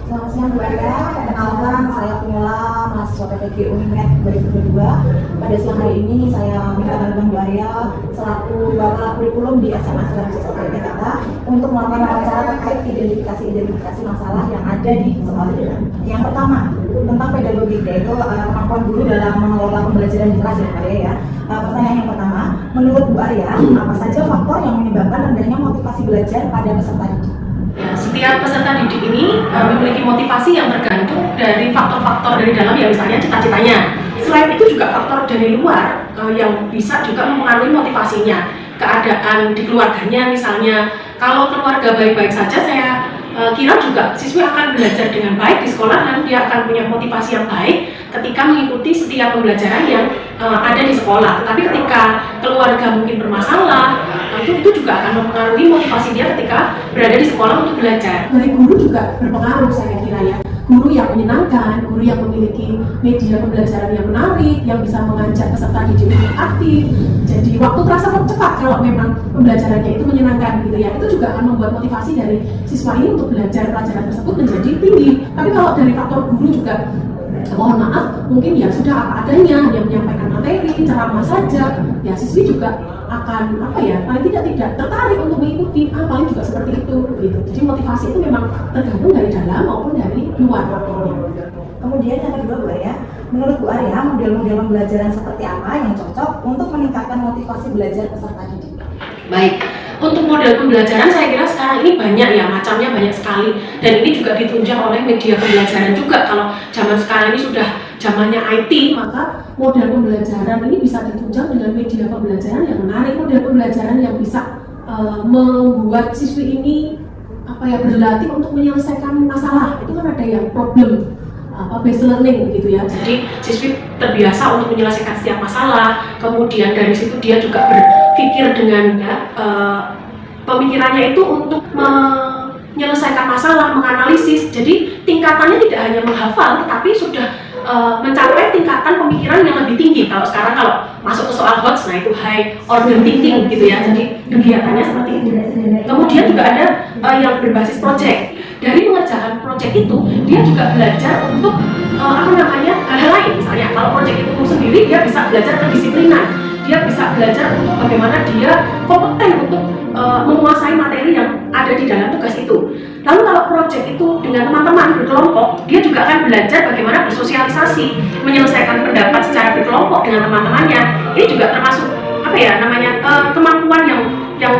Selamat siang Bu Arya, perkenalkan saya Pumila, mahasiswa PTG Unimed 2022. Pada siang hari ini saya minta bantuan Bu Arya selaku Bapak Kurikulum di SMA Negeri Siswa Jakarta untuk melakukan wawancara terkait identifikasi masalah yang ada di sekolah. Yang pertama, tentang pedagogi, yaitu kemampuan guru dalam mengelola pembelajaran di kelas ya Pak ya. Pertanyaan yang pertama, menurut Bu Arya, apa saja faktor yang menyebabkan rendahnya motivasi belajar pada peserta didik? Ya, setiap peserta didik ini memiliki motivasi yang tergantung dari faktor-faktor dari dalam, ya misalnya cita-citanya. Selain itu juga faktor dari luar yang bisa juga mempengaruhi motivasinya. Keadaan di keluarganya misalnya, kalau keluarga baik-baik saja, saya kira juga siswi akan belajar dengan baik di sekolah dan dia akan punya motivasi yang baik ketika mengikuti setiap pembelajaran yang ada di sekolah. Tetapi ketika keluarga mungkin bermasalah, itu juga akan mempengaruhi motivasi dia ketika berada di sekolah untuk belajar. Dari guru juga berpengaruh saya kira ya. Guru yang menyenangkan, guru yang memiliki media pembelajaran yang menarik, yang bisa mengajak peserta didik untuk aktif. Jadi waktu terasa cepat kalau memang pembelajarannya itu menyenangkan gitu ya. Itu juga akan membuat motivasi dari siswa ini untuk belajar pelajaran tersebut menjadi tinggi. Tapi kalau dari faktor guru juga, mohon maaf, mungkin ya sudah apa adanya, dia menyampaikan materi, ceramah saja, ya siswi juga akan paling tidak tertarik untuk mengikuti, paling juga seperti itu gitu. Jadi motivasi itu memang tergantung dari dalam maupun dari luar faktornya. Kemudian yang kedua Bu Arya, menurut Bu Arya model-model pembelajaran seperti apa yang cocok untuk meningkatkan motivasi belajar peserta didik? Baik, untuk model pembelajaran saya kira sekarang ini banyak ya, macamnya banyak sekali, dan ini juga ditunjang oleh media pembelajaran juga. Kalau zaman sekarang ini sudah zamannya IT, maka model pembelajaran ini bisa ditunjang dengan media pembelajaran yang menarik, model pembelajaran yang bisa membuat siswi ini berlatih untuk menyelesaikan masalah. Itu kan ada yang problem based learning gitu ya. Jadi siswi terbiasa untuk menyelesaikan setiap masalah, kemudian dari situ dia juga berpikir dengan pemikirannya itu untuk menyelesaikan masalah, menganalisis. Jadi tingkatannya tidak hanya menghafal, tetapi sudah mencapai tingkatan pemikiran yang lebih tinggi. Kalau sekarang masuk ke soal HOTS, nah itu high order thinking gitu ya. Jadi kegiatannya seperti itu. Kemudian juga ada yang berbasis project. Dari mengerjakan project itu, dia juga belajar untuk hal-hal lain. Misalnya kalau project itu sendiri, dia bisa belajar kedisiplinan. Dia bisa belajar untuk bagaimana dia kompeten untuk menguasai materi yang ada di dalam tugas itu. Lalu kalau project itu dengan teman-teman berkelompok, dia juga akan belajar bagaimana bersosialisasi, menyelesaikan pendapat secara berkelompok dengan teman-temannya. Ini juga termasuk kemampuan yang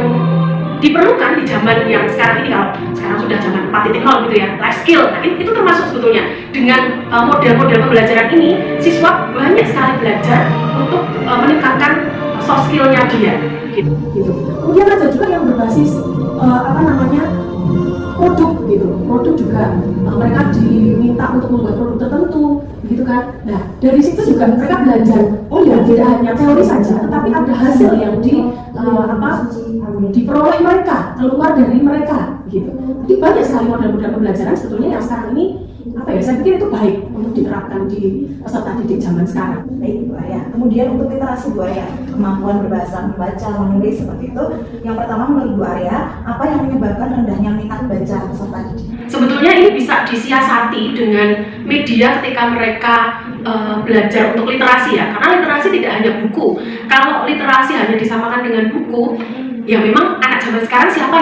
diperlukan di zaman yang sekarang ini. Kalau sekarang sudah zaman 4.0 gitu ya, life skill. Nah, itu termasuk sebetulnya. Dengan model-model pembelajaran ini, siswa banyak sekali belajar untuk meningkatkan soft skill-nya dia. Gitu. Kemudian ada juga yang berbasis produk gitu. Produk juga mereka diminta untuk membuat produk tertentu, gitu kan. Nah, dari situ juga mereka belajar. Oh ya, tidak hanya teori saja, tetapi ada hasil yang diperoleh mereka, keluar dari mereka, gitu. Jadi banyak sekali model-model pembelajaran sebetulnya yang sekarang ini saya pikir itu baik untuk diterapkan di peserta didik zaman sekarang. Baik Bu Arya. Kemudian untuk literasi Bu Arya, kemampuan berbahasa, membaca, menulis seperti itu. Yang pertama menurut Bu Arya, apa yang menyebabkan rendahnya minat baca peserta didik? Sebetulnya ini bisa disiasati dengan media ketika mereka belajar untuk literasi ya. Karena literasi tidak hanya buku. Kalau literasi hanya disamakan dengan buku, ya memang anak zaman sekarang siapa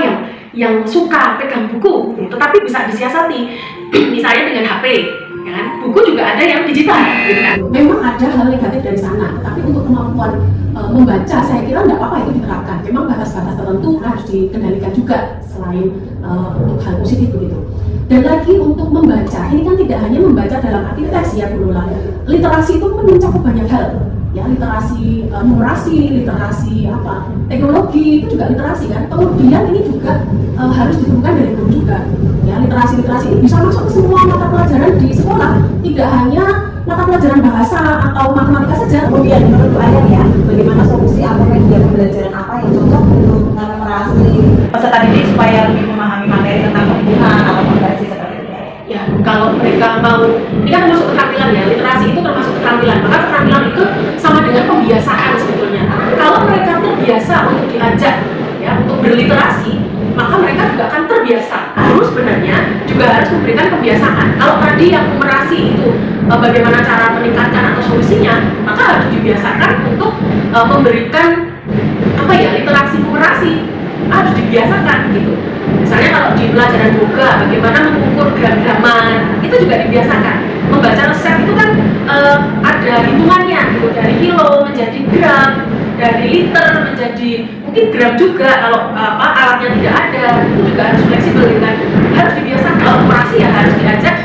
yang suka pegang buku, tetapi bisa disiasati. Misalnya dengan HP, ya kan? Buku juga ada yang digital, gitu kan? Memang ada hal negatif dari sana, tapi untuk kemampuan membaca, saya kira nggak apa-apa itu diterapkan. Memang batas-batas tertentu harus dikendalikan juga selain untuk hal positif begitu. Dan lagi untuk membaca, ini kan tidak hanya membaca dalam arti teks ya Bu Lola. Literasi itu mencakup banyak hal. Ya, literasi numerasi, literasi teknologi itu juga literasi kan. Kemudian ini juga harus ditemukan dari guru juga. Ya, literasi ini bisa masuk ke semua mata pelajaran di sekolah, tidak hanya mata pelajaran bahasa atau matematika saja. Kemudian menurut Bu Arya ya, bagaimana solusi atau media pembelajaran apa yang cocok untuk memenuhi peserta didik supaya lebih memahami materi tentang lingkungan atau komunikasi seperti itu? Ya, kalau mereka mau, ini kan termasuk keterampilan ya, literasi itu termasuk keterampilan, maka keterampilan itu sama dengan pembiasaan sebetulnya. Kalau mereka terbiasa untuk diajak ya untuk berliterasi, maka mereka juga akan terbiasa. Guru sebenarnya juga harus memberikan kebiasaan. Kalau tadi yang numerasi itu bagaimana cara meningkatkan atau solusinya, maka harus dibiasakan untuk memberikan literasi numerasi, harus dibiasakan gitu. Misalnya kalau di pelajaran yoga, bagaimana mengukur gram-graman, itu juga dibiasakan. Membaca resep itu kan ada hitungannya gitu, dari kilo menjadi gram, dari liter menjadi mungkin gram juga. Kalau alatnya tidak ada, itu juga harus fleksibel gitu kan. Harus dibiasakan. Kalau operasi ya harus diajak